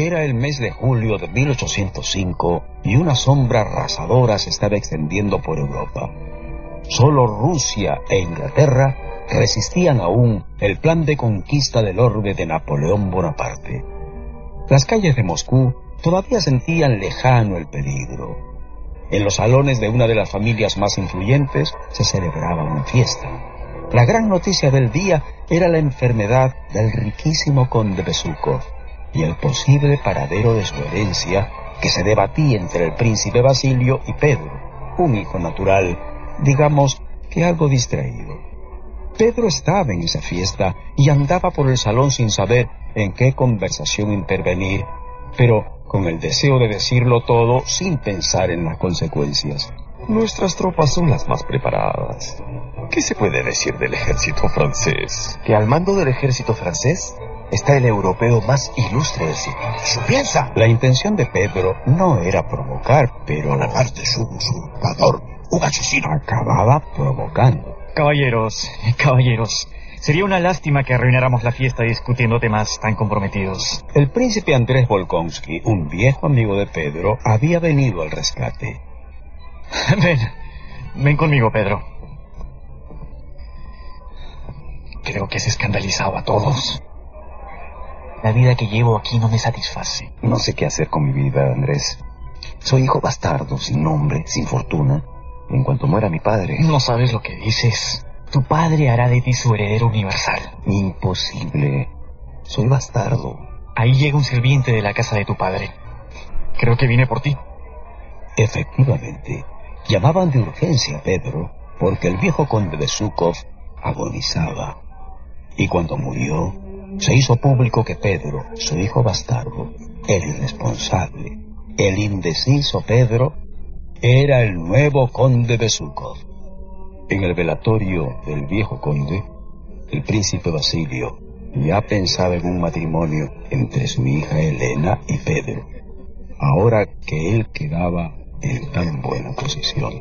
Era el mes de julio de 1805 y una sombra arrasadora se estaba extendiendo por Europa. Solo Rusia e Inglaterra resistían aún el plan de conquista del orbe de Napoleón Bonaparte. Las calles de Moscú todavía sentían lejano el peligro. En los salones de una de las familias más influyentes se celebraba una fiesta. La gran noticia del día era la enfermedad del riquísimo conde Besúkov y el posible paradero de su herencia, que se debatía entre el príncipe Basilio y Pedro, un hijo natural, digamos que algo distraído. Pedro estaba en esa fiesta y andaba por el salón sin saber en qué conversación intervenir, pero con el deseo de decirlo todo sin pensar en las consecuencias. Nuestras tropas son las más preparadas. ¿Qué se puede decir del ejército francés? Que al mando del ejército francés está el europeo más ilustre del siglo. ¡Piensa! La intención de Pedro no era provocar, pero además de su usurpador, un asesino, acababa provocando. Caballeros, sería una lástima que arruináramos la fiesta discutiendo temas tan comprometidos. El príncipe Andrés Volkonsky, un viejo amigo de Pedro, había venido al rescate. Ven conmigo, Pedro. Creo que has escandalizado a todos. La vida que llevo aquí no me satisface. No sé qué hacer con mi vida, Andrés. Soy hijo bastardo, sin nombre, sin fortuna. En cuanto muera mi padre... No sabes lo que dices. Tu padre hará de ti su heredero universal. Imposible. Soy bastardo. Ahí llega un sirviente de la casa de tu padre. Creo que viene por ti. Efectivamente, llamaban de urgencia a Pedro porque el viejo conde de Besúkov agonizaba. Y cuando murió, se hizo público que Pedro, su hijo bastardo, el irresponsable, el indeciso Pedro, era el nuevo conde de Besúkov. En el velatorio del viejo conde, el príncipe Basilio ya pensaba en un matrimonio entre su hija Elena y Pedro, ahora que él quedaba en tan buena posición.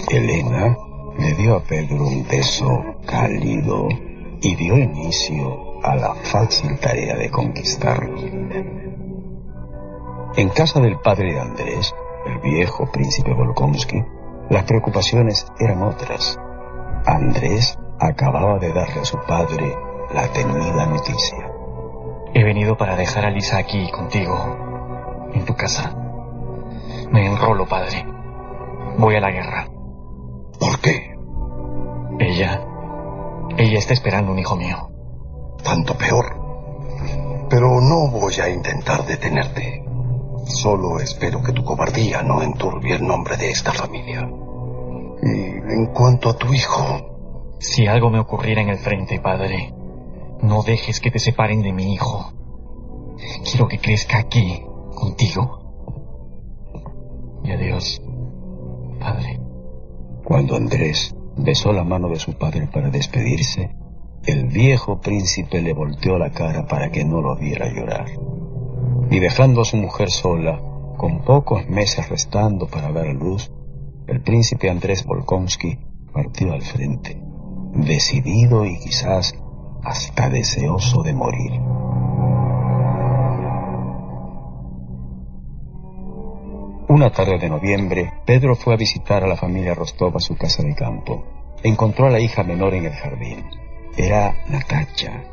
Elena le dio a Pedro un beso cálido y dio inicio a la fácil tarea de conquistarlo. En casa del padre de Andrés, el viejo príncipe Volkonsky, las preocupaciones eran otras. Andrés acababa de darle a su padre la temida noticia. He venido para dejar a Lisa aquí contigo, en tu casa. Me enrolo, padre. Voy a la guerra. ¿Por qué? Ella está esperando un hijo mío. Tanto peor. Pero no voy a intentar detenerte. Solo espero que tu cobardía no enturbie el nombre de esta familia. Y en cuanto a tu hijo... Si algo me ocurriera en el frente, padre, no dejes que te separen de mi hijo. Quiero que crezca aquí, contigo. Y adiós, padre. Cuando Andrés besó la mano de su padre para despedirse, el viejo príncipe le volteó la cara para que no lo viera llorar. Y dejando a su mujer sola, con pocos meses restando para dar a luz, el príncipe Andrés Volkonsky partió al frente, decidido y quizás hasta deseoso de morir. Una tarde de noviembre, Pedro fue a visitar a la familia Rostov a su casa de campo. Encontró a la hija menor en el jardín. Era Natacha,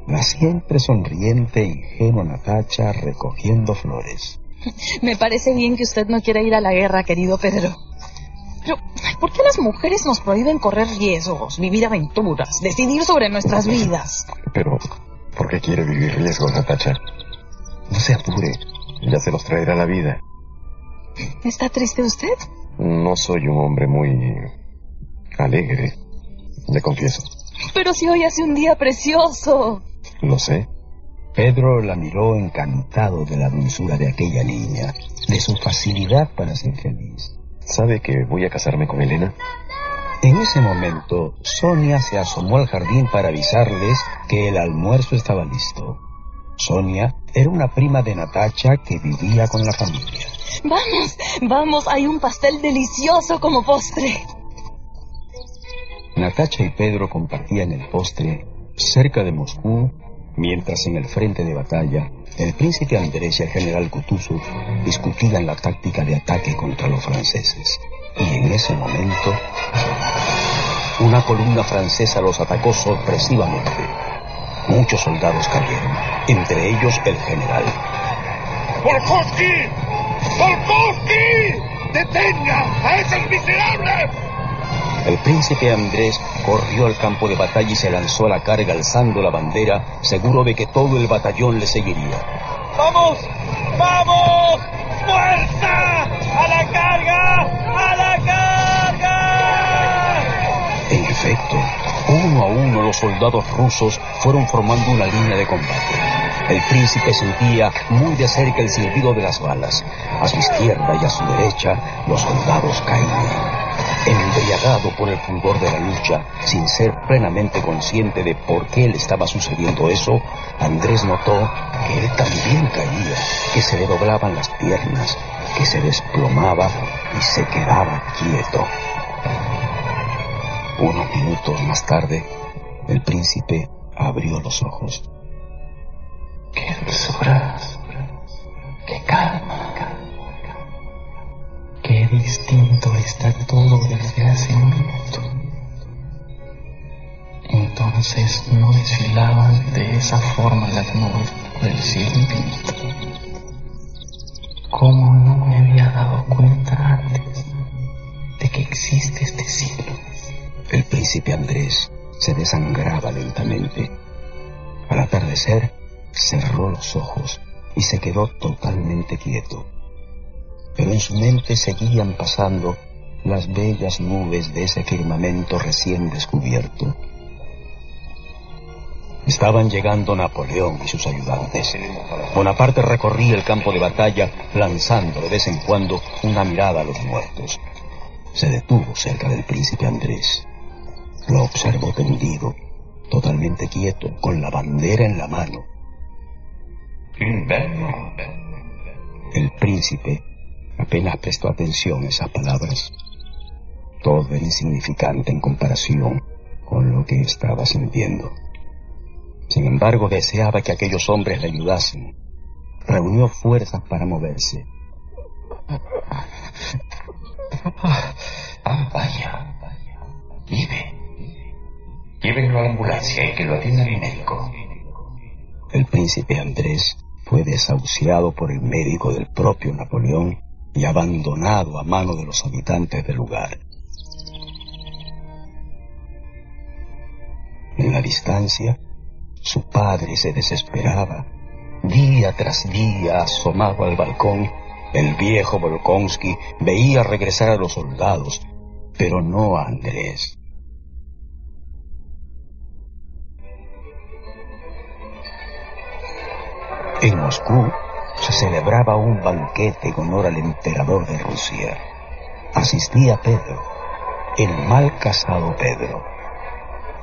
la siempre sonriente e ingenua Natacha recogiendo flores. Me parece bien que usted no quiera ir a la guerra, querido Pedro. Pero, ¿por qué las mujeres nos prohíben correr riesgos, vivir aventuras, decidir sobre nuestras vidas? Pero, ¿por qué quiere vivir riesgos, Natacha? No se apure, ya se los traerá la vida. ¿Está triste usted? No soy un hombre muy alegre, le confieso. Pero si hoy hace un día precioso. Lo sé. Pedro la miró encantado de la dulzura de aquella niña, de su facilidad para ser feliz. ¿Sabe que voy a casarme con Elena? En ese momento, Sonia se asomó al jardín para avisarles que el almuerzo estaba listo. Sonia era una prima de Natacha que vivía con la familia. Vamos, hay un pastel delicioso como postre. Natacha y Pedro compartían el postre cerca de Moscú, Mientras en el frente de batalla, el príncipe Andrés y el general Kutuzov discutían la táctica de ataque contra los franceses. Y en ese momento, una columna francesa los atacó sorpresivamente. Muchos soldados cayeron, entre ellos el general. ¡Volkovsky! ¡Volkovsky! ¡Detenga a esos miserables! El príncipe Andrés corrió al campo de batalla y se lanzó a la carga alzando la bandera, seguro de que todo el batallón le seguiría. ¡Vamos! ¡Vamos! ¡Fuerza! ¡A la carga! ¡A la carga! En efecto, uno a uno los soldados rusos fueron formando una línea de combate. El príncipe sentía muy de cerca el silbido de las balas. A su izquierda y a su derecha, los soldados caían. Embriagado por el fulgor de la lucha, sin ser plenamente consciente de por qué le estaba sucediendo eso, Andrés notó que él también caía, que se le doblaban las piernas, que se desplomaba y se quedaba quieto. Unos minutos más tarde, el príncipe abrió los ojos. ¡Qué dulzura! ¡Qué calma! ¡Qué distinto está todo desde hace un minuto! Entonces no desfilaban de esa forma las nubes por el cielo infinito. ¿Cómo no me había dado cuenta antes de que existe este cielo? El príncipe Andrés se desangraba lentamente. Al atardecer, cerró los ojos y se quedó totalmente quieto. Pero en su mente seguían pasando las bellas nubes de ese firmamento recién descubierto. Estaban llegando Napoleón y sus ayudantes. Bonaparte recorría el campo de batalla, lanzando de vez en cuando una mirada a los muertos. Se detuvo cerca del príncipe Andrés. Lo observó tendido, totalmente quieto, con la bandera en la mano. El príncipe apenas prestó atención a esas palabras. Todo era insignificante en comparación con lo que estaba sintiendo. Sin embargo, deseaba que aquellos hombres le ayudasen. Reunió fuerzas para moverse. Vaya. Llévenlo a la ambulancia y que lo atienda mi médico. El príncipe Andrés fue desahuciado por el médico del propio Napoleón y abandonado a mano de los habitantes del lugar. En la distancia, su padre se desesperaba. Día tras día, asomado al balcón, el viejo Volkovsky veía regresar a los soldados, pero no a Andrés. En Moscú se celebraba un banquete en honor al emperador de Rusia. Asistía Pedro, el mal casado Pedro.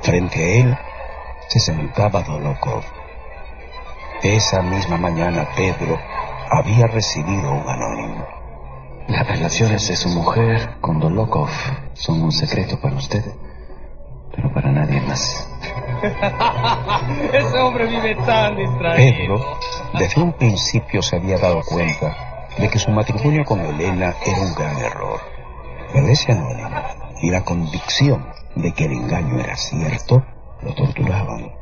Frente a él se sentaba Dólokhov. Esa misma mañana Pedro había recibido un anónimo. Las relaciones de su mujer con Dólokhov son un secreto para usted, pero para nadie más. Ese hombre vive tan distraído. Pedro, desde un principio se había dado cuenta de que su matrimonio con Elena era un gran error. Pero ese anónimo y la convicción de que el engaño era cierto, lo torturaban.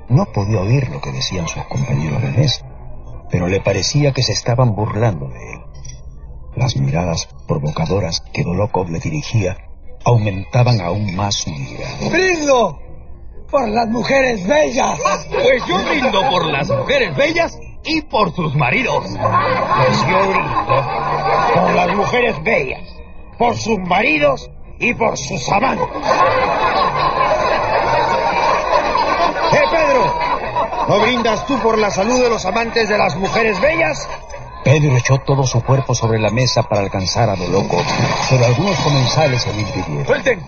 No podía oír lo que decían sus compañeros de mesa, pero le parecía que se estaban burlando de él. Las miradas provocadoras que Dólokhov le dirigía aumentaban aún más su ira. ¡Brindo por las mujeres bellas! Pues yo brindo por las mujeres bellas y por sus maridos. Pues yo brindo por las mujeres bellas, por sus maridos y por sus amantes. Pedro! ¿No brindas tú por la salud de los amantes de las mujeres bellas? Pedro echó todo su cuerpo sobre la mesa para alcanzar a Dólokhov, pero algunos comensales se lo impidieron. ¡Suelten!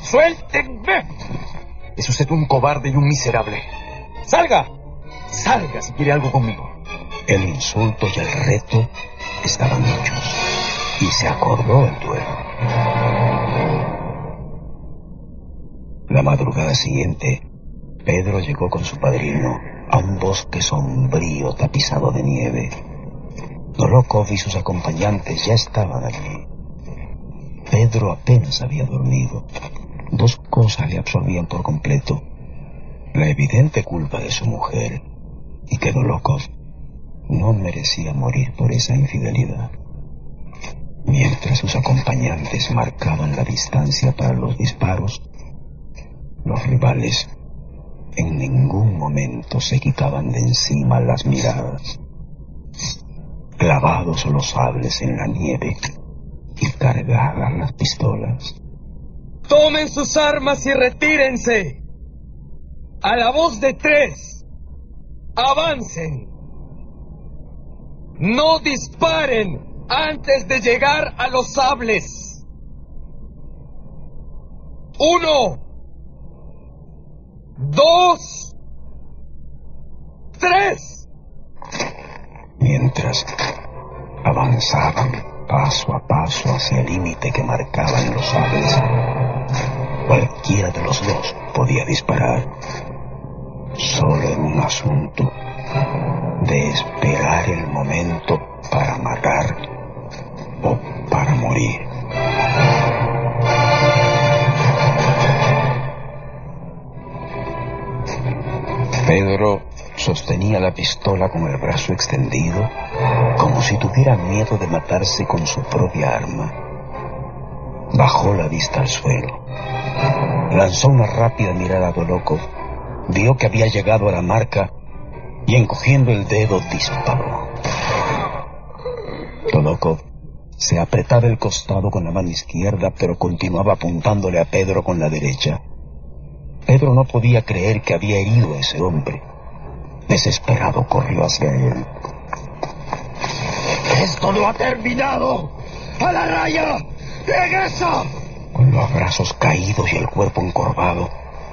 ¡Suéltenme! Es usted un cobarde y un miserable. ¡Salga! ¡Salga si quiere algo conmigo! El insulto y el reto estaban hechos, y se acordó el duelo. La madrugada siguiente, Pedro llegó con su padrino a un bosque sombrío tapizado de nieve. Dolokhov y sus acompañantes ya estaban allí. Pedro apenas había dormido. Dos cosas le absorbían por completo: la evidente culpa de su mujer y que Dolokhov no merecía morir por esa infidelidad. Mientras sus acompañantes marcaban la distancia para los disparos, los rivales en ningún momento se quitaban de encima las miradas. Clavados los sables en la nieve y cargadas las pistolas. ¡Tomen sus armas y retírense! A la voz de 3, ¡avancen! ¡No disparen antes de llegar a los sables! 1, 2, 3. Mientras avanzaban paso a paso hacia el límite que marcaban los sables, cualquiera de los dos podía disparar, solo en un asunto de esperar el momento para matar o para morir. Pedro sostenía la pistola con el brazo extendido, como si tuviera miedo de matarse con su propia arma. Bajó la vista al suelo. Lanzó una rápida mirada a Dolokhov, vio que había llegado a la marca y, encogiendo el dedo, disparó. Dolokhov se apretaba el costado con la mano izquierda, pero continuaba apuntándole a Pedro con la derecha. Pedro no podía creer que había herido a ese hombre. Desesperado, corrió hacia él. ¡Esto no ha terminado! ¡A la raya! ¡Regresa! Con los brazos caídos y el cuerpo encorvado,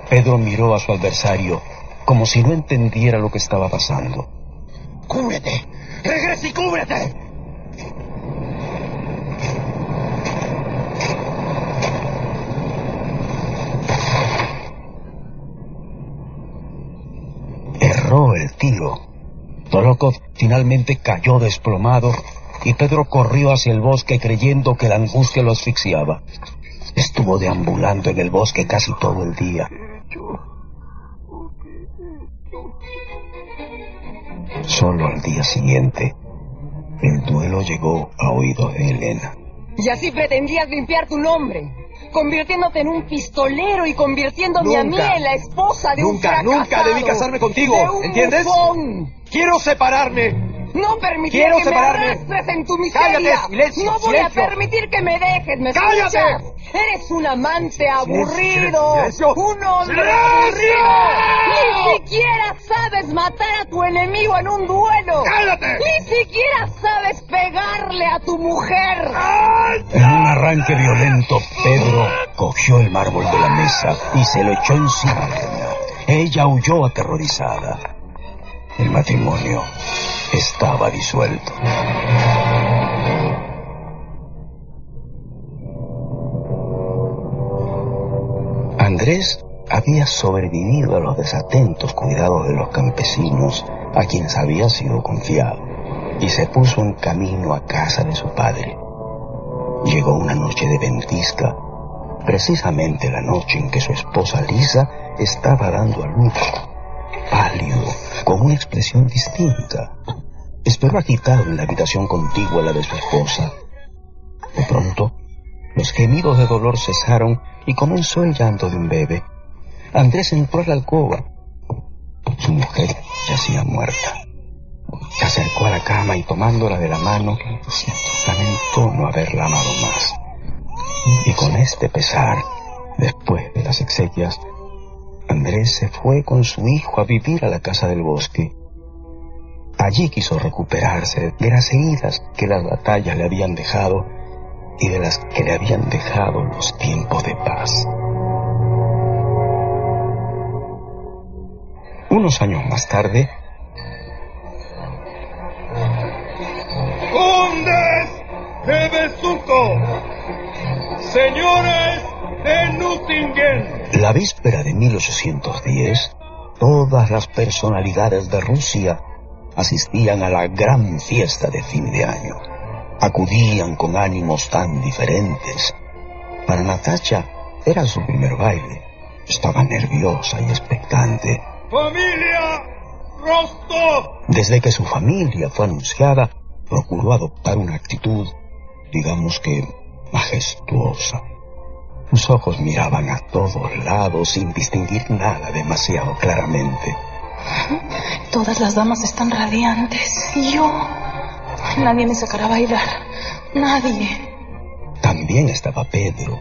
Pedro miró a su adversario como si no entendiera lo que estaba pasando. ¡Cúbrete! ¡Regresa y cúbrete! Erró el tiro. Dolokhov finalmente cayó desplomado y Pedro corrió hacia el bosque creyendo que la angustia lo asfixiaba. Estuvo deambulando en el bosque casi todo el día. Solo al día siguiente, el duelo llegó a oídos de Elena. Y así pretendías limpiar tu nombre, convirtiéndote en un pistolero y convirtiéndome a mí en la esposa de un fracasado. Nunca debí casarme contigo, de un ¿entiendes? bufón. ¡Quiero separarme! No permitiré que separarme. me arrastres en tu miseria. ¡Cállate, silencio, no voy silencio! a permitir que me dejes, ¿me ¡Cállate! escuchas? Eres un amante aburrido. Silencio. Un hombre ¡Silencio! aburrido. Ni siquiera sabes matar a tu enemigo en un duelo. ¡Cállate! Ni siquiera sabes pegarle a tu mujer. En un arranque violento, Pedro cogió el mármol de la mesa y se lo echó encima de Elena. Ella huyó aterrorizada. El matrimonio estaba disuelto. Andrés había sobrevivido a los desatentos cuidados de los campesinos a quienes había sido confiado y se puso en camino a casa de su padre. Llegó una noche de ventisca, precisamente la noche en que su esposa Lisa estaba dando a luz. Pálido, con una expresión distinta, esperó agitado en la habitación contigua a la de su esposa. De pronto, los gemidos de dolor cesaron y comenzó el llanto de un bebé. Andrés entró a la alcoba. Su mujer yacía muerta. Se acercó a la cama y, tomándola de la mano, lamentó no haberla amado más. Y con este pesar, después de las exequias, Andrés se fue con su hijo a vivir a la casa del bosque. Allí quiso recuperarse de las heridas que las batallas le habían dejado y de las que le habían dejado los tiempos de paz. Unos años más tarde, ¡Condes de Besuco! ¡Señores de Nutingen! la víspera de 1810, todas las personalidades de Rusia asistían a la gran fiesta de fin de año. Acudían con ánimos tan diferentes. Para Natacha era su primer baile. Estaba nerviosa y expectante. ¡Familia Rostov! Desde que su familia fue anunciada, procuró adoptar una actitud, digamos que, majestuosa. Sus ojos miraban a todos lados sin distinguir nada demasiado claramente. Todas las damas están radiantes. Y yo... Nadie me sacará a bailar. Nadie. También estaba Pedro.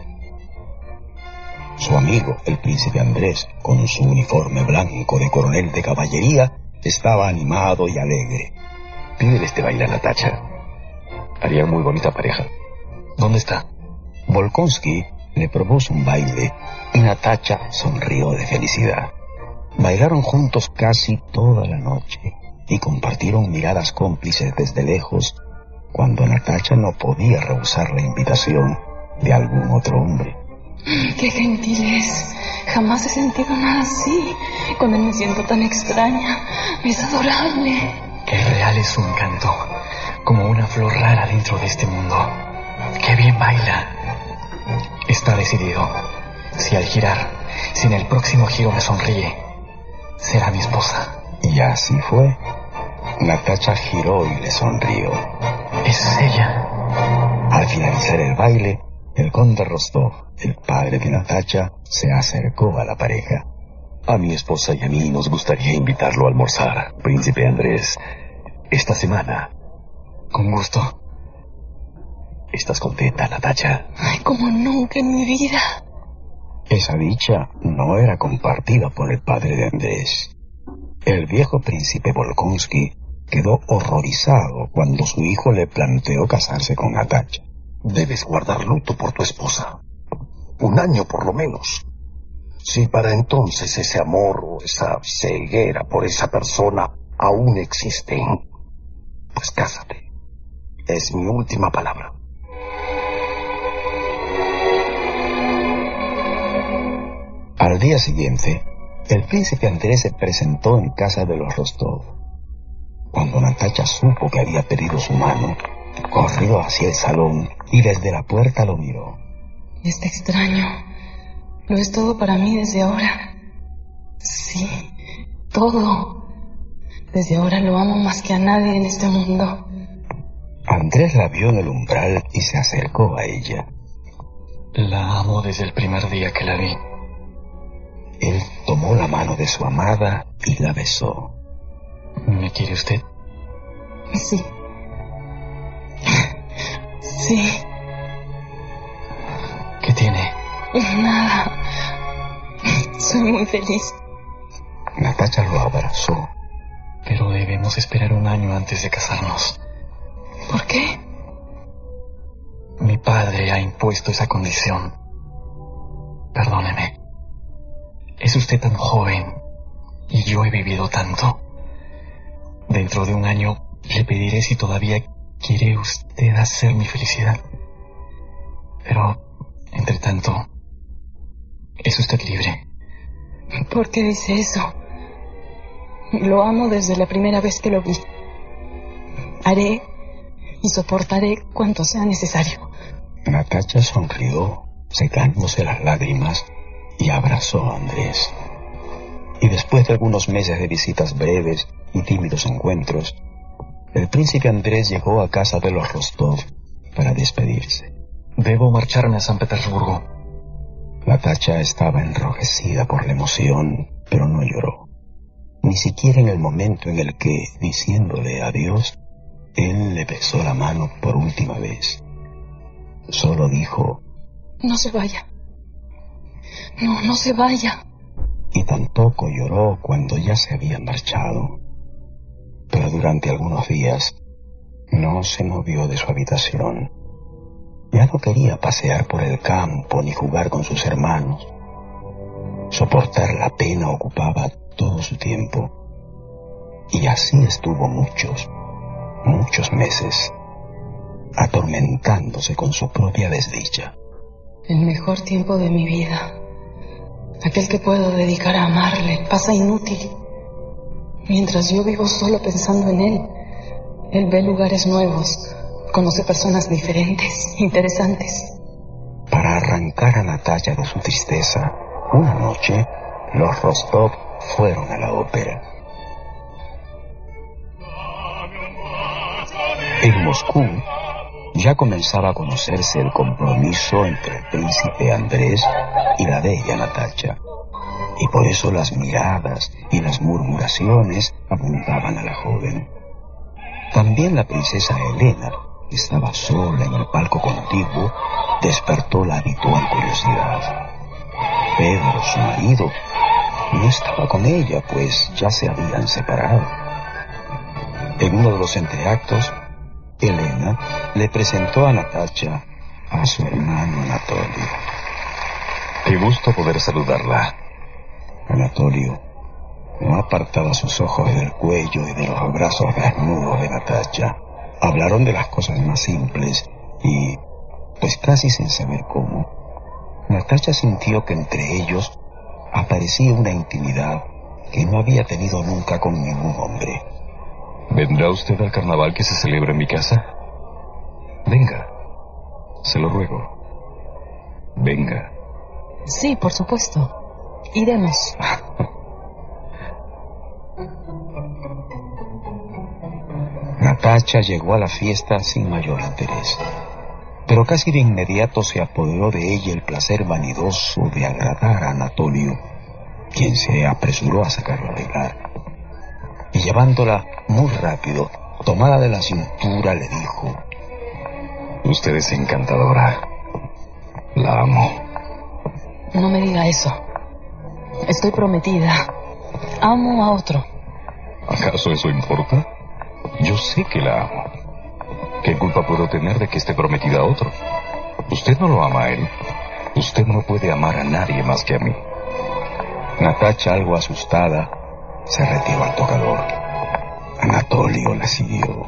Su amigo, el príncipe Andrés, con su uniforme blanco de coronel de caballería, estaba animado y alegre. Pídele este baile a Natacha. Harían muy bonita pareja. ¿Dónde está? Volkonsky le propuso un baile y Natacha sonrió de felicidad. Bailaron juntos casi toda la noche y compartieron miradas cómplices desde lejos, cuando Natacha no podía rehusar la invitación de algún otro hombre. ¡Qué gentil es! Jamás he sentido nada así. Con él me siento tan extraña. Es adorable. El real es su encanto, como una flor rara dentro de este mundo. ¡Qué bien baila! Está decidido. Si al girar, si en el próximo giro me sonríe, será mi esposa. Y así fue. Natacha giró y le sonrió. Es ella. Al finalizar el baile, el conde Rostov, el padre de Natacha, se acercó a la pareja. A mi esposa y a mí nos gustaría invitarlo a almorzar, príncipe Andrés, esta semana. Con gusto. ¿Estás contenta, Natacha? Ay, como nunca en mi vida. Esa dicha no era compartida por el padre de Andrés. El viejo príncipe Volkonsky quedó horrorizado cuando su hijo le planteó casarse con Natacha. Debes guardar luto por tu esposa. 1 año por lo menos. Si para entonces ese amor o esa ceguera por esa persona aún existen, pues cásate. Es mi última palabra. Al día siguiente, el príncipe Andrés se presentó en casa de los Rostov. Cuando Natacha supo que había pedido su mano, corrió hacia el salón y desde la puerta lo miró. Está extraño. Lo es todo para mí desde ahora. Sí, todo. Desde ahora lo amo más que a nadie en este mundo. Andrés la vio en el umbral y se acercó a ella. La amo desde el primer día que la vi. Él tomó la mano de su amada y la besó. ¿Me quiere usted? Sí. Sí. ¿Qué tiene? Nada. Soy muy feliz. Natacha lo abrazó. Pero debemos esperar 1 año antes de casarnos. ¿Por qué? Mi padre ha impuesto esa condición. Perdóneme. Es usted tan joven y yo he vivido tanto. Dentro de 1 año le pediré si todavía quiere usted hacer mi felicidad. Pero, entre tanto, es usted libre. ¿Por qué dice eso? Lo amo desde la primera vez que lo vi. Haré y soportaré cuanto sea necesario. Natacha sonrió, secándose las lágrimas, y abrazó a Andrés. Y después de algunos meses de visitas breves y tímidos encuentros, el príncipe Andrés llegó a casa de los Rostov para despedirse. Debo marcharme a San Petersburgo. Natacha estaba enrojecida por la emoción, pero no lloró. Ni siquiera en el momento en el que, diciéndole adiós, él le besó la mano por última vez. Solo dijo: No se vaya. No, no se vaya. Y tampoco lloró cuando ya se había marchado. Pero durante algunos días no se movió de su habitación. Ya no quería pasear por el campo ni jugar con sus hermanos. Soportar la pena ocupaba todo su tiempo. Y así estuvo muchos meses, atormentándose con su propia desdicha. El mejor tiempo de mi vida Aquel que puedo dedicar a amarle pasa inútil. Mientras yo vivo solo pensando en él ve lugares nuevos, conoce personas diferentes, interesantes. Para arrancar a Natalia de su tristeza, una noche, los Rostov fueron a la ópera. En Moscú ya comenzaba a conocerse el compromiso entre el príncipe Andrés y la bella Natalia, y por eso las miradas y las murmuraciones apuntaban a la joven. También la princesa Elena, que estaba sola en el palco contiguo, despertó la habitual curiosidad. Pedro, su marido, no estaba con ella, pues ya se habían separado. En uno de los entreactos, Elena le presentó a Natalia a su hermano Anatolio. Qué gusto poder saludarla. Anatolio no apartaba sus ojos del cuello y de los brazos desnudos de Natalia. Hablaron de las cosas más simples y, pues casi sin saber cómo, Natalia sintió que entre ellos aparecía una intimidad que no había tenido nunca con ningún hombre. ¿Vendrá usted al carnaval que se celebra en mi casa? Venga, se lo ruego. Venga. Sí, por supuesto. Iremos. Natalia llegó a la fiesta sin mayor interés, pero casi de inmediato se apoderó de ella el placer vanidoso de agradar a Anatolio, quien se apresuró a sacarla a bailar. Y llevándola muy rápido, tomada de la cintura, le dijo: Usted es encantadora. La amo. No me diga eso. Estoy prometida. Amo a otro. ¿Acaso eso importa? Yo sé que la amo. ¿Qué culpa puedo tener de que esté prometida a otro? Usted no lo ama a él. Usted no puede amar a nadie más que a mí. Natalia, algo asustada, se retiró al tocador. Anatolio la siguió.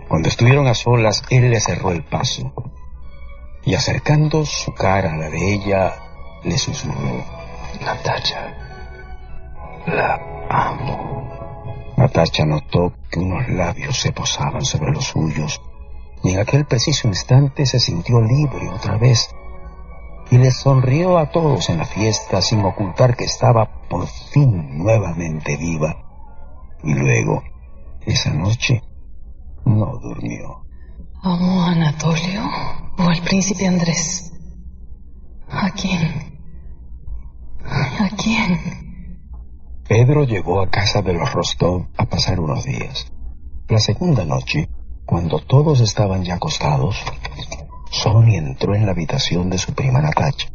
Cuando estuvieron a solas, él le cerró el paso y, acercando su cara a la de ella, le susurró: Natalia, la amo. Natalia notó que unos labios se posaban sobre los suyos, y en aquel preciso instante se sintió libre otra vez, y les sonrió a todos en la fiesta sin ocultar que estaba por fin nuevamente viva. Y luego, esa noche, no durmió. ¿Amo a Anatolio o al príncipe Andrés? ¿A quién? ¿A quién? Pedro llegó a casa de los Rostov a pasar unos días. La segunda noche, cuando todos estaban ya acostados, Sonia entró en la habitación de su prima Natalia.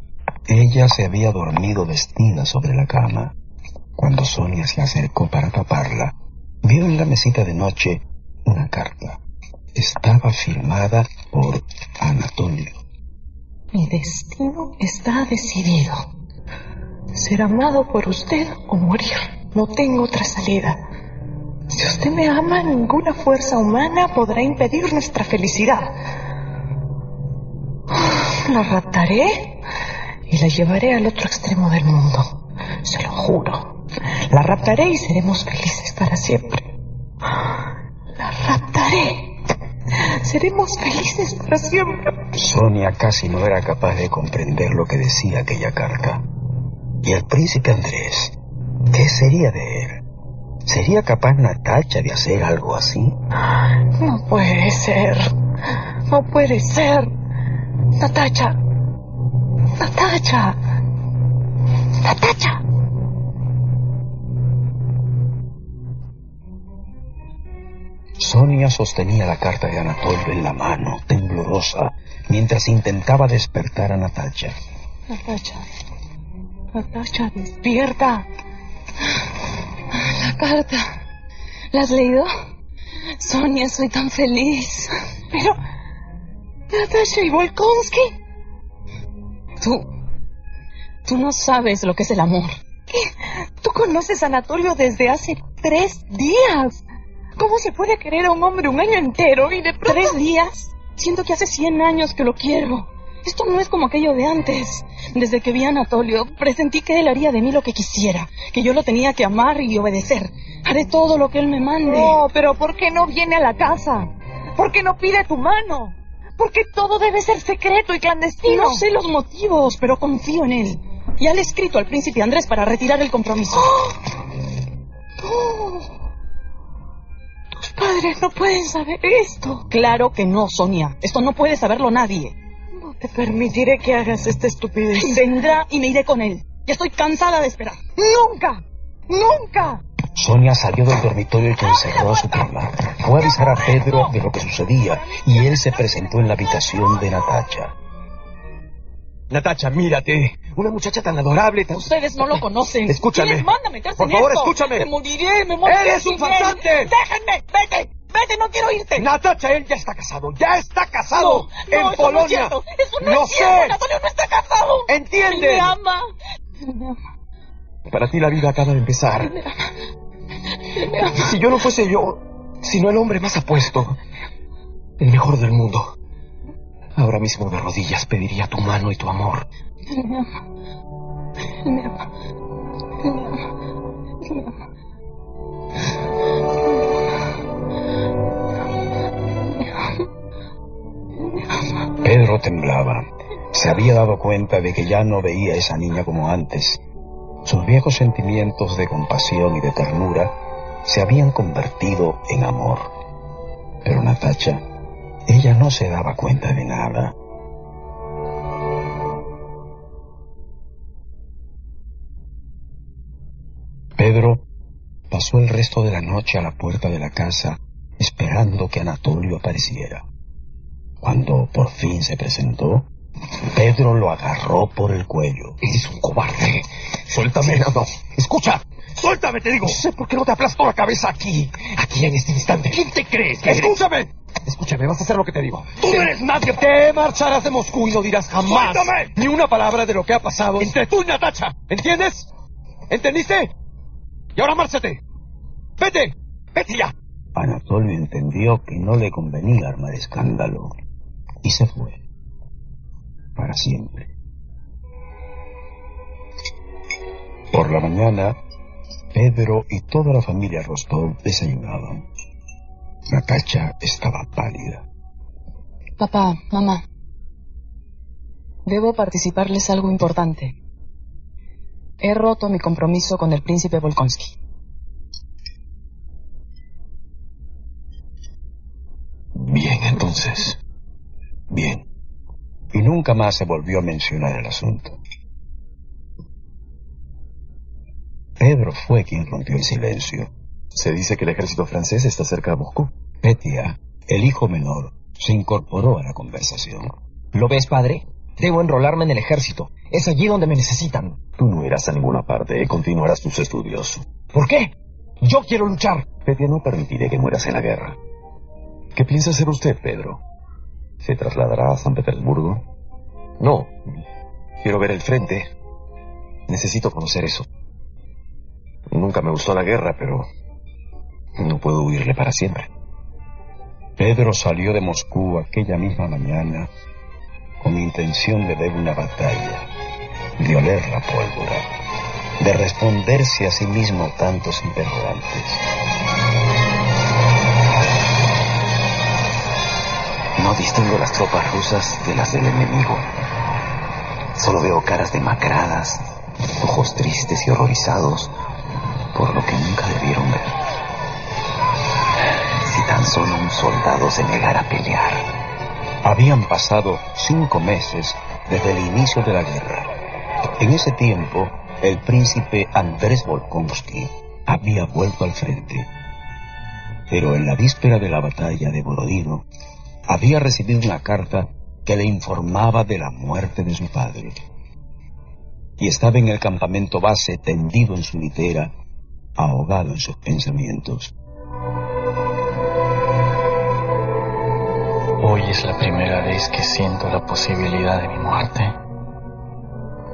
Ella se había dormido vestida sobre la cama. Cuando Sonia se acercó para taparla, vio en la mesita de noche una carta. Estaba firmada por Anatolio. Mi destino está decidido. Ser amado por usted o morir. No tengo otra salida. Si usted me ama, ninguna fuerza humana podrá impedir nuestra felicidad. La raptaré y la llevaré al otro extremo del mundo. Se lo juro. La raptaré y seremos felices para siempre. La raptaré. Seremos felices para siempre. Sonia casi no era capaz de comprender lo que decía aquella carta. ¿Y el príncipe Andrés? ¿Qué sería de él? ¿Sería capaz Natalia de hacer algo así? No puede ser. No puede ser. Natalia. Natalia. Natalia. Sonia sostenía la carta de Anatolio en la mano, temblorosa, mientras intentaba despertar a Natalia. Natalia. Natalia, despierta. La carta. ¿La has leído? Sonia, soy tan feliz. Pero... Natalia y Volkonsky. Tú no sabes lo que es el amor. ¿Qué? Tú conoces a Anatolio desde hace 3 días. ¿Cómo se puede querer a un hombre un año entero y de pronto... 3 días. Siento que hace 100 años que lo quiero. Esto no es como aquello de antes. Desde que vi a Anatolio, presentí que él haría de mí lo que quisiera, que yo lo tenía que amar y obedecer. Haré todo lo que él me mande. No, pero ¿por qué no viene a la casa? ¿Por qué no pide tu mano? ¿Por qué todo debe ser secreto y clandestino? No sé los motivos, pero confío en él. Ya le he escrito al príncipe Andrés para retirar el compromiso. Tus padres no pueden saber esto. Claro que no, Sonia. Esto no puede saberlo nadie. No te permitiré que hagas esta estupidez. Vendrá y me iré con él. Ya estoy cansada de esperar. ¡Nunca! ¡Nunca! Sonia salió del dormitorio y encerró a su prima. Fue a avisar a Pedro de lo que sucedía y él se presentó en la habitación de Natacha. Natacha, mírate. Una muchacha tan adorable, tan... Ustedes no lo conocen. Escúchame. ¿Quién les manda a meterse Por en favor, esto? escúchame. Me moriré. ¡Eres un farsante! ¡Déjenme! ¡Vete! ¡No quiero irte! Natacha, él ya está casado. ¡Ya está casado! No, en eso Polonia. No es cierto. Eso no ¡Lo es cierto. sé! Anatolio no está casado. ¡Entiende! Él me ama. Para ti la vida acaba de empezar. Él me ama. Si yo no fuese yo, sino el hombre más apuesto, el mejor del mundo, ahora mismo de rodillas pediría tu mano y tu amor. Él me ama. Él me ama. Él me ama. Él me ama. Pedro temblaba. Se había dado cuenta de que ya no veía a esa niña como antes. Sus viejos sentimientos de compasión y de ternura se habían convertido en amor. Pero Natacha, ella no se daba cuenta de nada. Pedro pasó el resto de la noche a la puerta de la casa esperando que Anatolio apareciera. Cuando por fin se presentó, Pedro lo agarró por el cuello. Eres un cobarde. Suéltame. No. Escucha. Suéltame, te digo. No sé por qué no te aplasto la cabeza aquí en este instante. ¿Quién te crees que Escúchame. Escúchame, vas a hacer lo que te digo. Tú no eres nadie. Te marcharás de Moscú y no dirás jamás ni una palabra de lo que ha pasado entre tú y Natacha. ¿Entiendes? ¿Entendiste? Y ahora márchate. Vete ya. Anatolio entendió que no le convenía armar escándalo y se fue. Para siempre. Por la mañana, Pedro y toda la familia Rostov desayunaban. Natacha estaba pálida. Papá, mamá, debo participarles algo importante. He roto mi compromiso con el príncipe Volkonsky. Bien, entonces. Bien. Y nunca más se volvió a mencionar el asunto. Pedro fue quien rompió el silencio. Se dice que el ejército francés está cerca de Moscú. Petya, el hijo menor, se incorporó a la conversación. ¿Lo ves, padre? Debo enrolarme en el ejército. Es allí donde me necesitan. Tú no irás a ninguna parte, continuarás tus estudios. ¿Por qué? Yo quiero luchar. Petya, no permitiré que mueras en la guerra. ¿Qué piensa hacer usted, Pedro? ¿Se trasladará a San Petersburgo? No. Quiero ver el frente. Necesito conocer eso. Nunca me gustó la guerra, pero no puedo huirle para siempre. Pedro salió de Moscú aquella misma mañana con intención de ver una batalla, de oler la pólvora, de responderse a sí mismo tantos interrogantes. No distingo las tropas rusas de las del enemigo. Solo veo caras demacradas, ojos tristes y horrorizados por lo que nunca debieron ver. Si tan solo un soldado se negara a pelear. Habían pasado 5 meses desde el inicio de la guerra. En ese tiempo, el príncipe Andrés Volkonsky había vuelto al frente. Pero en la víspera de la batalla de Borodino, había recibido una carta que le informaba de la muerte de su padre. Y estaba en el campamento base tendido en su litera, ahogado en sus pensamientos. Hoy es la primera vez que siento la posibilidad de mi muerte.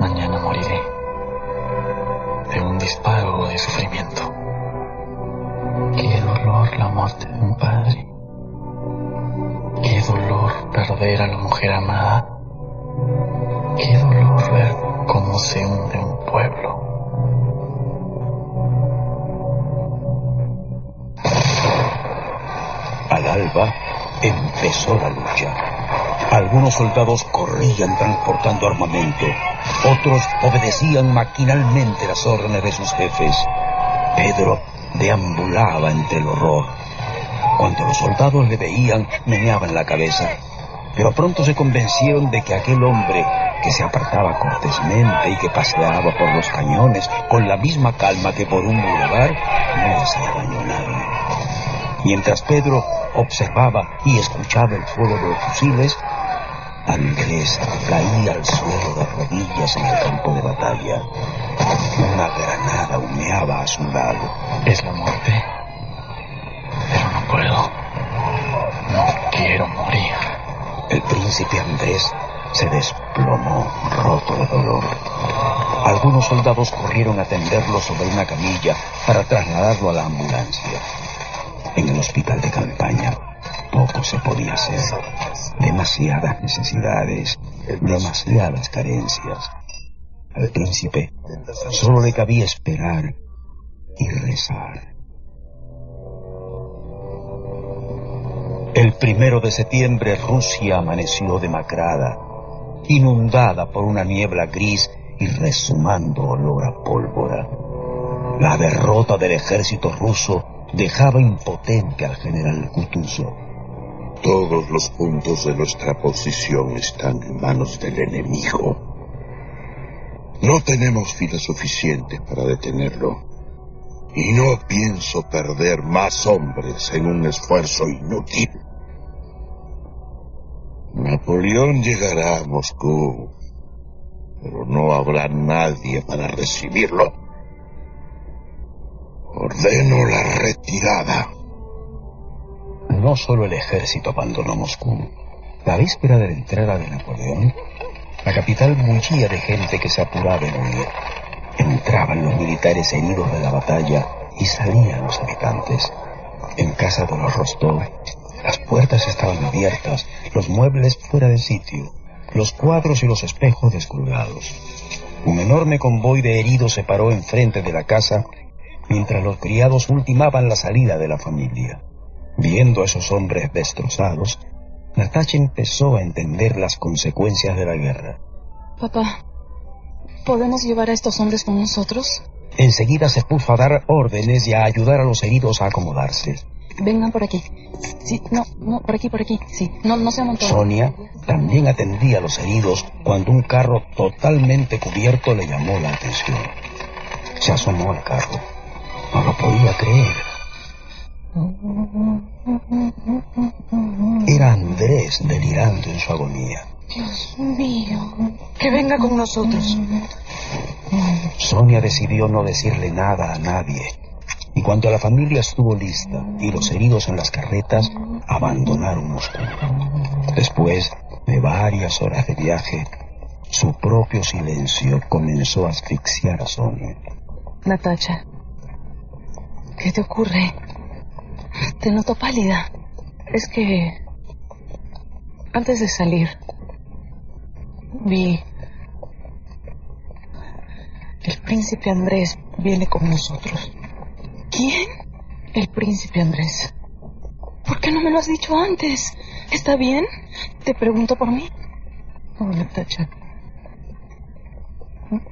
Mañana moriré de un disparo o de sufrimiento. Qué dolor la muerte de un padre. Qué dolor perder a la mujer amada. Qué dolor ver cómo se hunde un pueblo. Al alba empezó la lucha. Algunos soldados corrían transportando armamento. Otros obedecían maquinalmente las órdenes de sus jefes. Pedro deambulaba entre el horror. Cuando los soldados le veían, meneaban la cabeza. Pero pronto se convencieron de que aquel hombre que se apartaba cortésmente y que paseaba por los cañones con la misma calma que por un boulevard, no hacía daño a nadie. Mientras Pedro observaba y escuchaba el fuego de los fusiles, Andrés caía al suelo de rodillas en el campo de batalla. Una granada humeaba a su lado. Es la muerte, pero no puedo. No quiero morir. El príncipe Andrés se desplomó, roto de dolor. Algunos soldados corrieron a tenderlo sobre una camilla para trasladarlo a la ambulancia. En el hospital de campaña poco se podía hacer. Demasiadas necesidades, demasiadas carencias. Al príncipe solo le cabía esperar y rezar. El 1 de septiembre Rusia amaneció demacrada, inundada por una niebla gris y rezumando olor a pólvora. La derrota del ejército ruso dejaba impotente al general Kutuzov. Todos los puntos de nuestra posición están en manos del enemigo. No tenemos filas suficientes para detenerlo. Y no pienso perder más hombres en un esfuerzo inútil. Napoleón llegará a Moscú, pero no habrá nadie para recibirlo. Ordeno la retirada. No solo el ejército abandonó Moscú. La víspera de la entrada de Napoleón, la capital bullía de gente que se apuraba en huir. Entraban los militares heridos de la batalla y salían los habitantes. En casa de los Rostov, las puertas estaban abiertas, los muebles fuera de sitio, los cuadros y los espejos descolgados. Un enorme convoy de heridos se paró enfrente de la casa, mientras los criados ultimaban la salida de la familia. Viendo a esos hombres destrozados, Natacha empezó a entender las consecuencias de la guerra. Papá, ¿podemos llevar a estos hombres con nosotros? Enseguida se puso a dar órdenes y a ayudar a los heridos a acomodarse. Vengan por aquí. Sí, no, por aquí, sí. No se amontonen. Sonia también atendía a los heridos cuando un carro totalmente cubierto le llamó la atención. Se asomó al carro. No lo podía creer. Era Andrés delirando en su agonía. Dios mío, que venga con nosotros. Sonia decidió no decirle nada a nadie. Y cuando la familia estuvo lista y los heridos en las carretas, abandonaron Moscú. Después de varias horas de viaje, su propio silencio comenzó a asfixiar a Sonia. Natacha, ¿qué te ocurre? Te noto pálida. Es que antes de salir vi... El príncipe Andrés viene con nosotros. ¿Quién? El príncipe Andrés. ¿Por qué no me lo has dicho antes? ¿Está bien? ¿Te pregunto por mí? No, Natacha.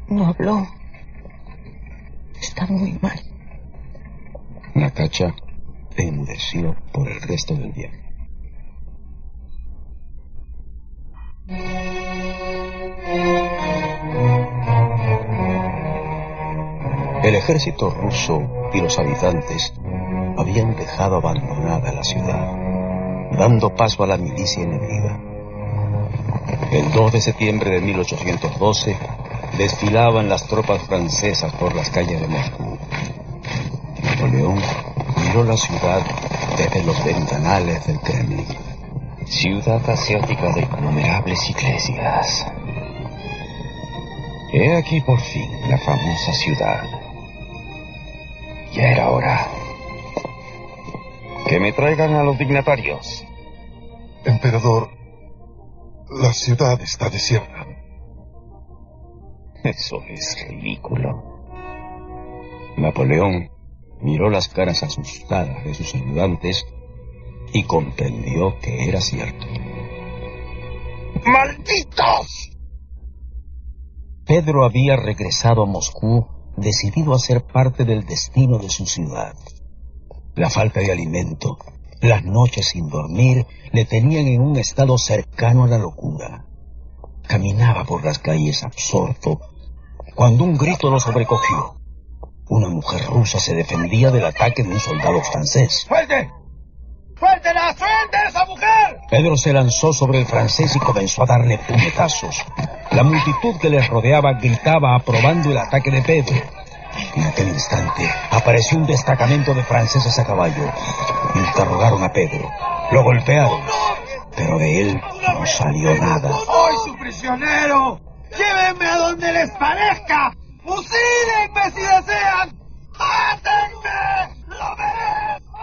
No habló. Está muy mal. Natacha enmudeció por el resto del viaje. El ejército ruso y los habitantes habían dejado abandonada la ciudad, dando paso a la milicia enemiga. El 2 de septiembre de 1812 desfilaban las tropas francesas por las calles de Moscú. Napoleón miró la ciudad desde los ventanales del Kremlin. Ciudad asiática de innumerables iglesias. He aquí por fin la famosa ciudad. Ya era hora. Que me traigan a los dignatarios. Emperador, la ciudad está desierta. Eso es ridículo. Napoleón miró las caras asustadas de sus ayudantes y comprendió que era cierto. ¡Malditos! Pedro había regresado a Moscú decidido a ser parte del destino de su ciudad. La falta de alimento, las noches sin dormir, le tenían en un estado cercano a la locura. Caminaba por las calles absorto, cuando un grito lo sobrecogió. Una mujer rusa se defendía del ataque de un soldado francés. ¡Suelte! ¡Suéltela! ¡Suelte a esa mujer! Pedro se lanzó sobre el francés y comenzó a darle puñetazos. La multitud que les rodeaba gritaba aprobando el ataque de Pedro. En aquel instante apareció un destacamento de franceses a caballo. Interrogaron a Pedro. Lo golpearon, pero de él no salió nada. ¡Soy su prisionero! ¡Llévenme a donde les parezca! ¡Fusílenme si desean! ¡Mátenme! ¡Lo merezco!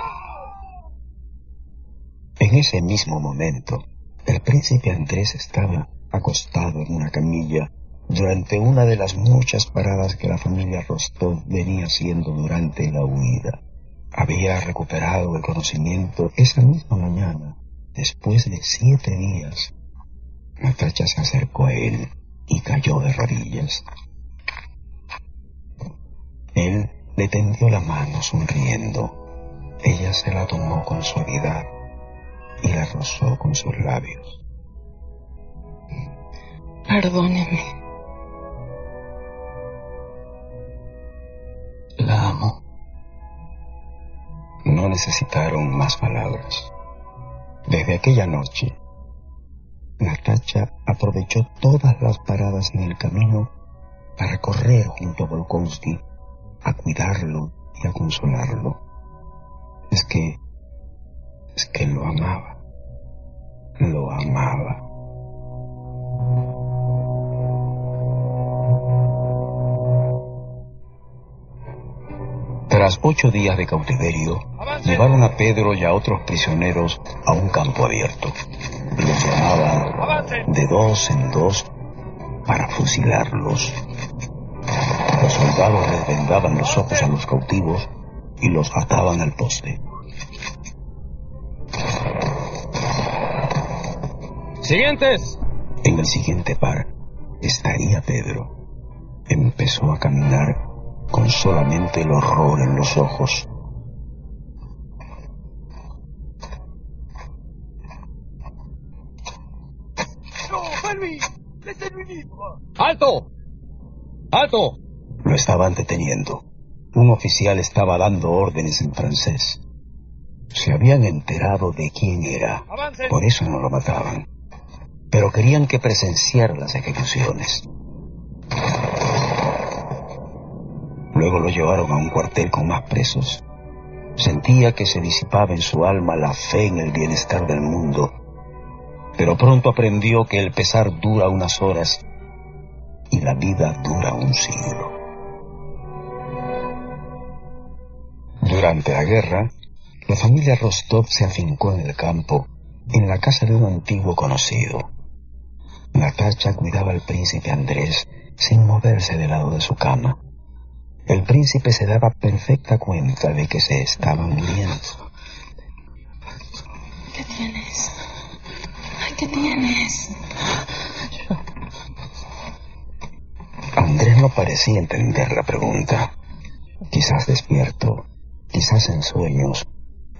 En ese mismo momento, el príncipe Andrés estaba acostado en una camilla durante una de las muchas paradas que la familia Rostov venía haciendo durante la huida. Había recuperado el conocimiento esa misma mañana, después de 7 días. Natacha se acercó a él y cayó de rodillas. Él le tendió la mano sonriendo. Ella se la tomó con suavidad y la rozó con sus labios. Perdóneme. La amo. No necesitaron más palabras. Desde aquella noche, Natacha aprovechó todas las paradas en el camino para correr junto a Volkonsky, a cuidarlo y a consolarlo. Es que lo amaba. Lo amaba. Tras 8 días de cautiverio, llevaron a Pedro y a otros prisioneros a un campo abierto. Los llamaban de 2 en 2 para fusilarlos. Los soldados les vendaban los ojos a los cautivos y los ataban al poste. ¡Siguientes! En el siguiente par estaría Pedro. Empezó a caminar con solamente el horror en los ojos. ¡Alto! ¡Alto! Lo estaban deteniendo. Un oficial estaba dando órdenes en francés. Se habían enterado de quién era. Por eso no lo mataban. Pero querían que presenciara las ejecuciones. Luego lo llevaron a un cuartel con más presos. Sentía que se disipaba en su alma la fe en el bienestar del mundo. Pero pronto aprendió que el pesar dura unas horas y la vida dura un siglo. Durante la guerra, la familia Rostov se afincó en el campo, en la casa de un antiguo conocido. Natacha cuidaba al príncipe Andrés sin moverse del lado de su cama. El príncipe se daba perfecta cuenta de que se estaba muriendo. ¿Qué tienes? Ay, ¿qué tienes? Andrés no parecía entender la pregunta. Quizás despierto, quizás en sueños,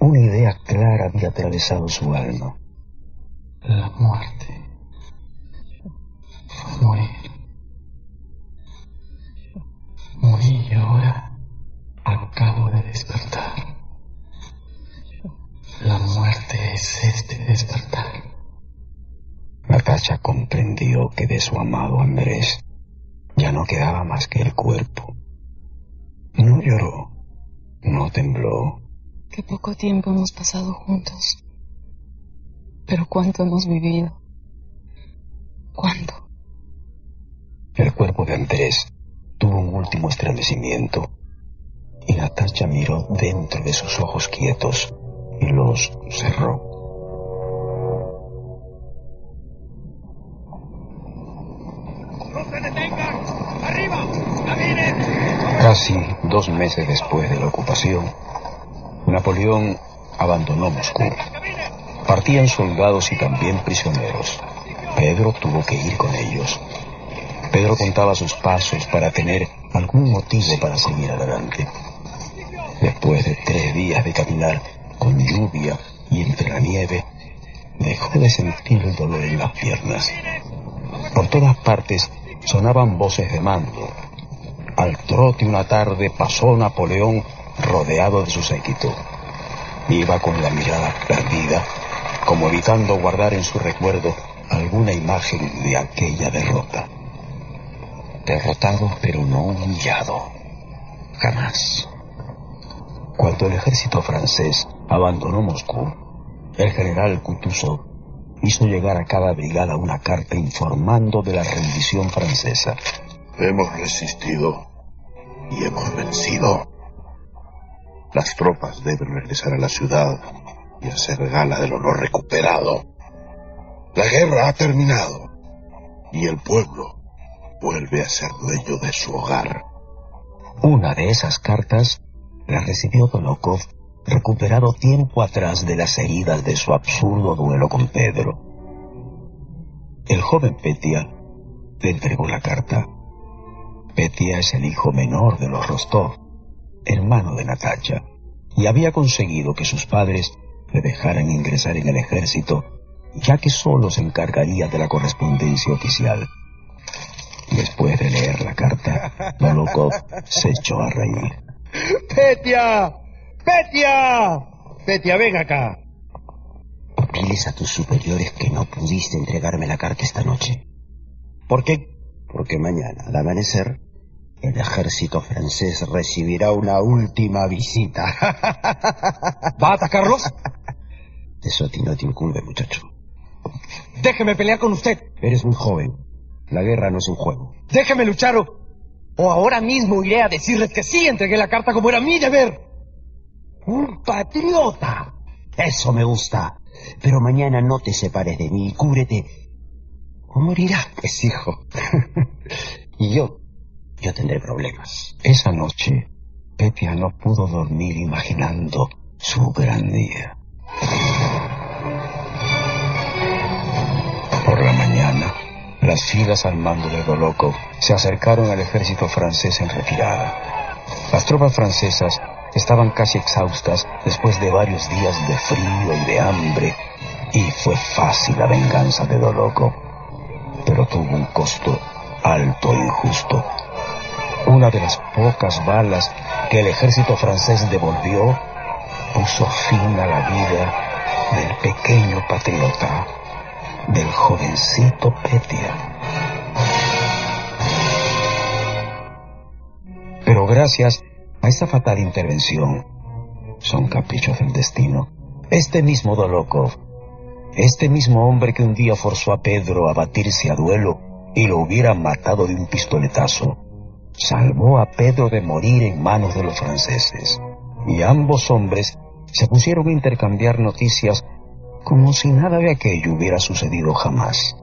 una idea clara había atravesado su alma. La muerte. Morir. Morí y ahora acabo de despertar. La muerte es este despertar. Natacha comprendió que de su amado Andrés ya no quedaba más que el cuerpo. No lloró, no tembló. Qué poco tiempo hemos pasado juntos. Pero cuánto hemos vivido. ¿Cuánto? El cuerpo de Andrés tuvo un último estremecimiento y Natacha miró dentro de sus ojos quietos y los cerró. ¡No se detengan! ¡Arriba! Casi 2 meses después de la ocupación, Napoleón abandonó Moscú. Partían soldados y también prisioneros. Pedro tuvo que ir con ellos. Pedro contaba sus pasos para tener algún motivo para seguir adelante. Después de 3 días de caminar con lluvia y entre la nieve, dejó de sentir el dolor en las piernas. Por todas partes sonaban voces de mando. Al trote una tarde pasó Napoleón rodeado de su séquito. Iba con la mirada perdida, como evitando guardar en su recuerdo alguna imagen de aquella derrota. Derrotado, pero no humillado. Jamás. Cuando el ejército francés abandonó Moscú, el general Kutuzov hizo llegar a cada brigada una carta informando de la rendición francesa. Hemos resistido y hemos vencido. Las tropas deben regresar a la ciudad y hacer gala del honor recuperado. La guerra ha terminado y el pueblo vuelve a ser dueño de su hogar. Una de esas cartas la recibió Dolokov, recuperado tiempo atrás de las heridas de su absurdo duelo con Pedro. El joven Petia le entregó la carta. Petia es el hijo menor de los Rostov, hermano de Natacha, y había conseguido que sus padres le dejaran ingresar en el ejército, ya que solo se encargaría de la correspondencia oficial. Después de leer la carta, Dolokov se echó a reír. ¡Petia! ¡Petia! ¡Petia, ven acá! Diles a tus superiores que no pudiste entregarme la carta esta noche. ¿Por qué? Porque mañana, al amanecer, el ejército francés recibirá una última visita. ¿Va a atacarlos? Eso a ti no te incumbe, muchacho. Déjeme pelear con usted. Eres muy joven. La guerra no es un juego. Déjeme luchar o ahora mismo iré a decirles que sí entregué la carta como era mi deber. ¡Un patriota! Eso me gusta. Pero mañana no te separes de mí y cúbrete. O morirás, pues, hijo. Y yo tendré problemas. Esa noche, Petia no pudo dormir imaginando su gran día. Por la mañana, las filas al mando de Dolokov se acercaron al ejército francés en retirada. Las tropas francesas estaban casi exhaustas después de varios días de frío y de hambre, y fue fácil la venganza de Dolokov, pero tuvo un costo alto e injusto. Una de las pocas balas que el ejército francés devolvió puso fin a la vida del pequeño patriota, del jovencito Petia. Pero gracias a esta fatal intervención, son caprichos del destino, este mismo Dolokov, este mismo hombre que un día forzó a Pedro a batirse a duelo y lo hubiera matado de un pistoletazo, salvó a Pedro de morir en manos de los franceses. Y ambos hombres se pusieron a intercambiar noticias como si nada de aquello hubiera sucedido jamás.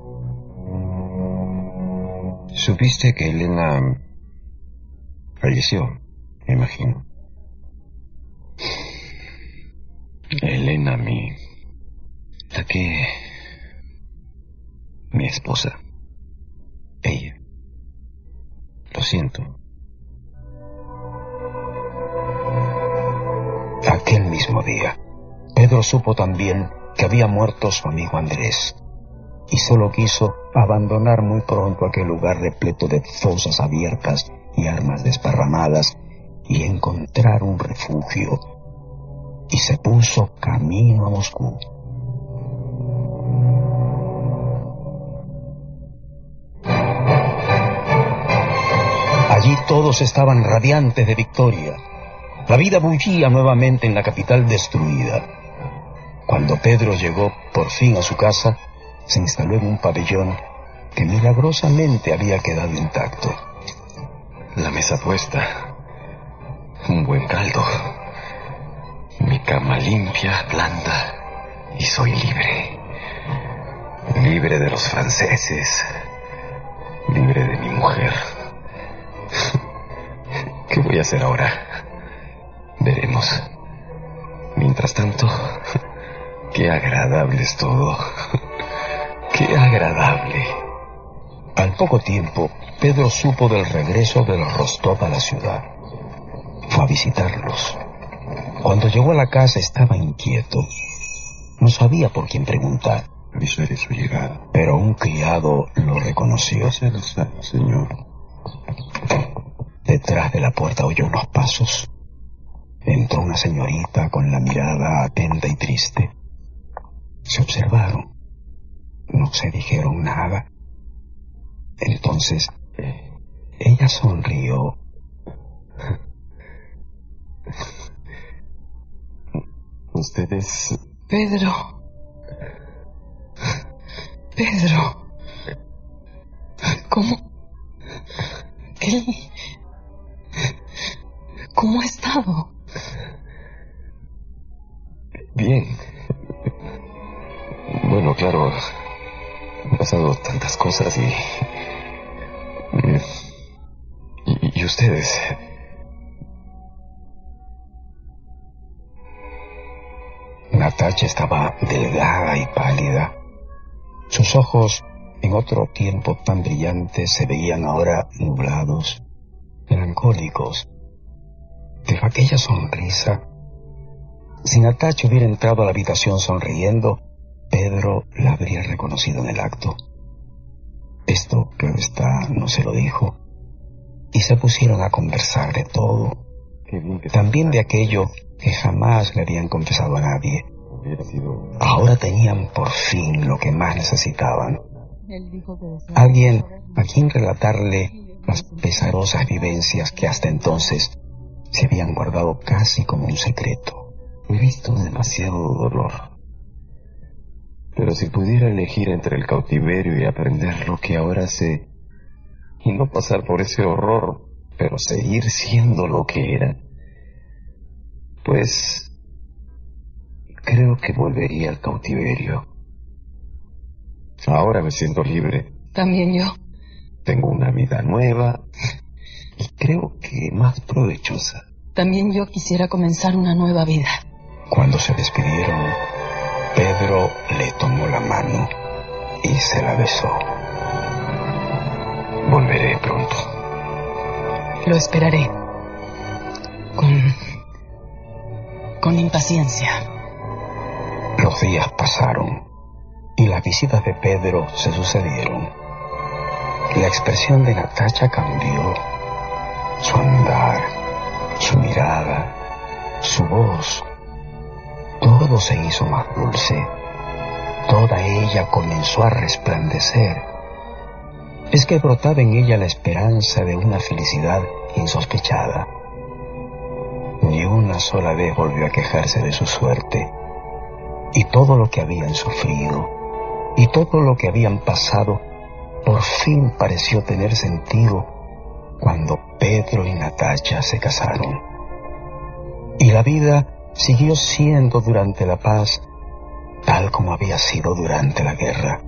¿Supiste que Elena falleció? Me imagino. Elena, mi esposa. Ella. Lo siento. Aquel mismo día, Pedro supo también que había muerto su amigo Andrés, y solo quiso abandonar muy pronto aquel lugar repleto de fosas abiertas y armas desparramadas y encontrar un refugio, y se puso camino a Moscú. Allí todos estaban radiantes de victoria. La vida bullía nuevamente en la capital destruida. Cuando Pedro llegó por fin a su casa, se instaló en un pabellón que milagrosamente había quedado intacto. La mesa puesta, un buen caldo, mi cama limpia, blanda, y soy libre. Libre de los franceses, libre de mi mujer. Qué voy a hacer ahora? Veremos. Mientras tanto, qué agradable es todo. Qué agradable. Al poco tiempo, Pedro supo del regreso de los Rostov a la ciudad. Fue a visitarlos. Cuando llegó a la casa estaba inquieto. No sabía por quién preguntar. Avisaré su llegada. Pero un criado lo reconoció. Señor. Detrás de la puerta oyó unos pasos. Entró una señorita con la mirada atenta y triste. Se observaron. No se dijeron nada. Entonces, ella sonrió. Ustedes... Pedro. ¿Cómo? ¿Cómo ha estado? Bien. Bueno, claro, han pasado tantas cosas y ustedes... Natacha estaba delgada y pálida. Sus ojos, en otro tiempo tan brillantes, se veían ahora nublados, melancólicos. Pero aquella sonrisa... Si Natacha hubiera entrado a la habitación sonriendo, Pedro la habría reconocido en el acto. Esto, claro está, no se lo dijo. Y se pusieron a conversar de todo. También de aquello que jamás le habían confesado a nadie. Ahora tenían por fin lo que más necesitaban. Alguien a quien relatarle las pesarosas vivencias que hasta entonces se habían guardado casi como un secreto. He visto demasiado dolor. Pero si pudiera elegir entre el cautiverio y aprender lo que ahora sé, y no pasar por ese horror, pero seguir siendo lo que era, pues creo que volvería al cautiverio. Ahora me siento libre. También yo. Tengo una vida nueva y creo que más provechosa. También yo quisiera comenzar una nueva vida. Cuando se despidieron, Pedro le tomó la mano y se la besó. Volveré pronto. Lo esperaré. Con impaciencia. Los días pasaron y las visitas de Pedro se sucedieron. La expresión de Natacha cambió. Su andar, su mirada, su voz, todo se hizo más dulce. Toda ella comenzó a resplandecer. Es que brotaba en ella la esperanza de una felicidad insospechada. Ni una sola vez volvió a quejarse de su suerte. Y todo lo que habían sufrido, y todo lo que habían pasado, por fin pareció tener sentido cuando Pedro y Natacha se casaron. Y la vida siguió siendo durante la paz tal como había sido durante la guerra,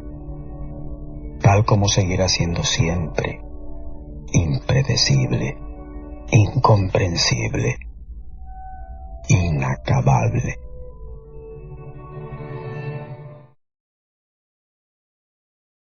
tal como seguirá siendo siempre, impredecible, incomprensible, inacabable.